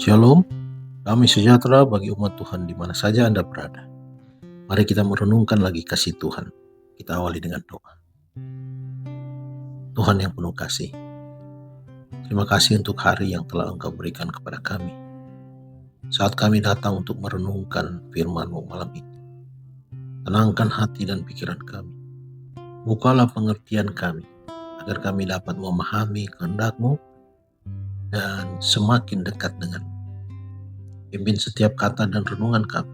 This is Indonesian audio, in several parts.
Shalom, damai sejahtera bagi umat Tuhan di mana saja Anda berada. Mari kita merenungkan lagi kasih Tuhan. Kita awali dengan doa. Tuhan yang penuh kasih, terima kasih untuk hari yang telah Engkau berikan kepada kami. Saat kami datang untuk merenungkan firman-Mu malam ini, tenangkan hati dan pikiran kami. Bukalah pengertian kami, agar kami dapat memahami kehendak-Mu dan semakin dekat dengan-Mu. Pimpin setiap kata dan renungan kami,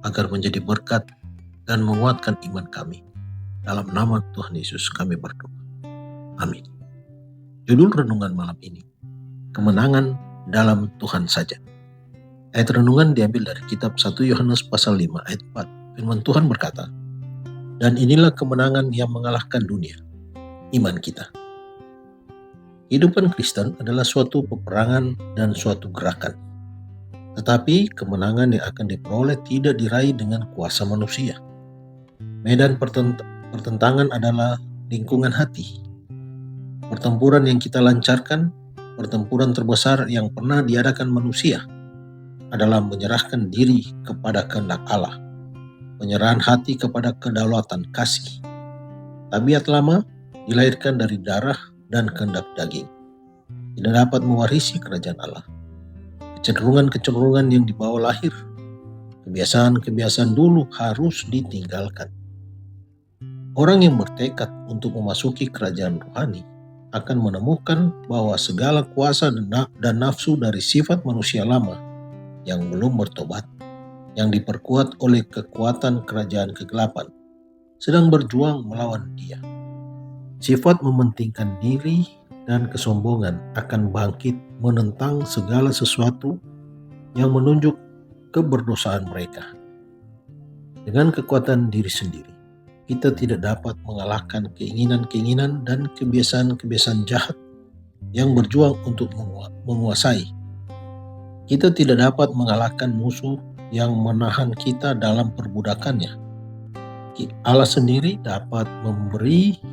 agar menjadi berkat dan menguatkan iman kami. Dalam nama Tuhan Yesus kami berdoa. Amin. Judul renungan malam ini, kemenangan dalam Tuhan saja. Ayat renungan diambil dari kitab 1 Yohanes pasal 5 ayat 4. Firman Tuhan berkata, "Dan inilah kemenangan yang mengalahkan dunia, iman kita." Kehidupan Kristen adalah suatu peperangan dan suatu gerakan. Tetapi kemenangan yang akan diperoleh tidak diraih dengan kuasa manusia. Medan pertentangan adalah lingkungan hati. Pertempuran yang kita lancarkan, pertempuran terbesar yang pernah diadakan manusia, adalah menyerahkan diri kepada kehendak Allah, penyerahan hati kepada kedaulatan kasih. Tabiat lama dilahirkan dari darah dan kehendak daging, tidak dapat mewarisi kerajaan Allah. Kecenderungan-kecenderungan yang dibawa lahir, kebiasaan-kebiasaan dulu harus ditinggalkan. Orang yang bertekad untuk memasuki kerajaan rohani akan menemukan bahwa segala kuasa dan nafsu dari sifat manusia lama yang belum bertobat, yang diperkuat oleh kekuatan kerajaan kegelapan, sedang berjuang melawan dia. Sifat mementingkan diri dan kesombongan akan bangkit menentang segala sesuatu yang menunjuk keberdosaan mereka. Dengan kekuatan diri sendiri, kita tidak dapat mengalahkan keinginan-keinginan dan kebiasaan-kebiasaan jahat yang berjuang untuk menguasai. Kita tidak dapat mengalahkan musuh yang menahan kita dalam perbudakannya. Allah sendiri dapat memberikan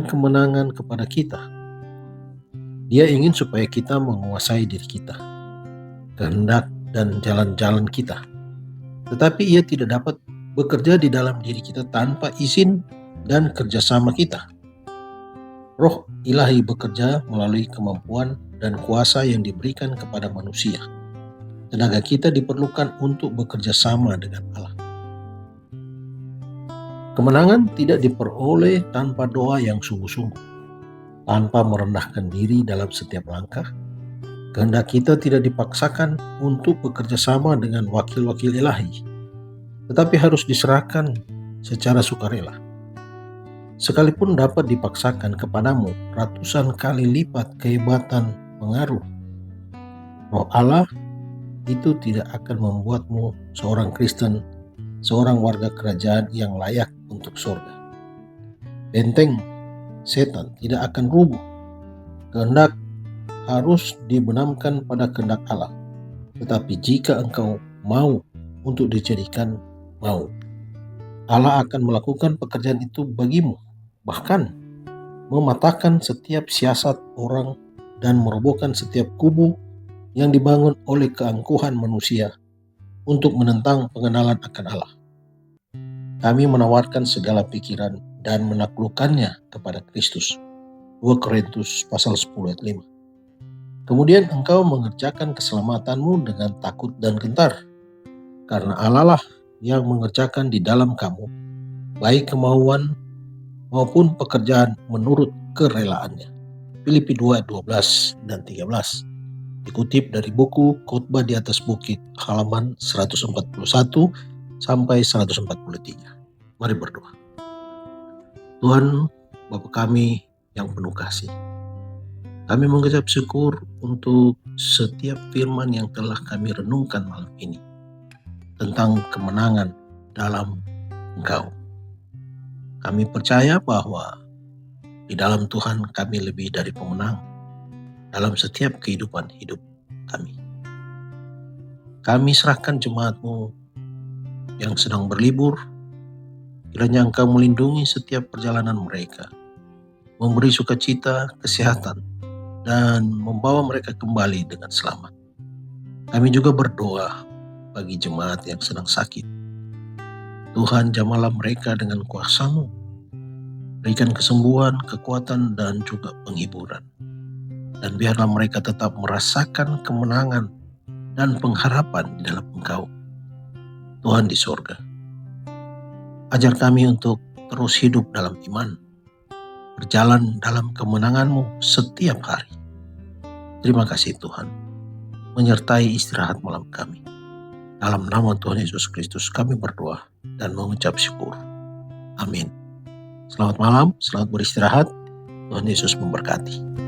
kemenangan kepada kita. Dia ingin supaya kita menguasai diri kita, kehendak dan jalan-jalan kita. Tetapi ia tidak dapat bekerja di dalam diri kita tanpa izin dan kerjasama kita. Roh ilahi bekerja melalui kemampuan dan kuasa yang diberikan kepada manusia. Tenaga kita diperlukan untuk bekerja sama dengan Allah. Kemenangan tidak diperoleh tanpa doa yang sungguh-sungguh, tanpa merendahkan diri dalam setiap langkah. Kehendak kita tidak dipaksakan untuk bekerja sama dengan wakil-wakil ilahi, tetapi harus diserahkan secara sukarela. Sekalipun dapat dipaksakan kepadamu ratusan kali lipat kehebatan pengaruh, Roh Allah itu tidak akan membuatmu seorang Kristen, seorang warga kerajaan yang layak untuk surga. Benteng setan tidak akan rubuh. Kehendak harus dibenamkan pada kehendak Allah. Tetapi jika engkau mau untuk dijadikan mau, Allah akan melakukan pekerjaan itu bagimu, bahkan mematahkan setiap siasat orang dan merobohkan setiap kubu yang dibangun oleh keangkuhan manusia untuk menentang pengenalan akan Allah. Kami menawarkan segala pikiran dan menaklukkannya kepada Kristus. 2 Korintus pasal 10 ayat 5. Kemudian engkau mengerjakan keselamatanmu dengan takut dan gentar, karena Allah lah yang mengerjakan di dalam kamu, baik kemauan maupun pekerjaan menurut kerelaannya. Filipi 2 ayat 12 dan 13. Dikutip dari buku Khotbah di atas Bukit, halaman 141 sampai 143. Mari berdoa. Tuhan, Bapa kami yang penuh kasih, kami mengucap syukur untuk setiap firman yang telah kami renungkan malam ini tentang kemenangan dalam Engkau. Kami percaya bahwa di dalam Tuhan kami lebih dari pemenang dalam setiap kehidupan hidup kami. Kami serahkan jemaat-Mu yang sedang berlibur, kiranya Engkau melindungi setiap perjalanan mereka, memberi sukacita, kesehatan, dan membawa mereka kembali dengan selamat. Kami juga berdoa bagi jemaat yang sedang sakit. Tuhan, jamahlah mereka dengan kuasa-Mu. Berikan kesembuhan, kekuatan, dan juga penghiburan. Dan biarlah mereka tetap merasakan kemenangan dan pengharapan di dalam Engkau, Tuhan di sorga. Ajar kami untuk terus hidup dalam iman, berjalan dalam kemenangan-Mu setiap hari. Terima kasih Tuhan, menyertai istirahat malam kami. Dalam nama Tuhan Yesus Kristus kami berdoa dan mengucap syukur. Amin. Selamat malam, selamat beristirahat. Tuhan Yesus memberkati.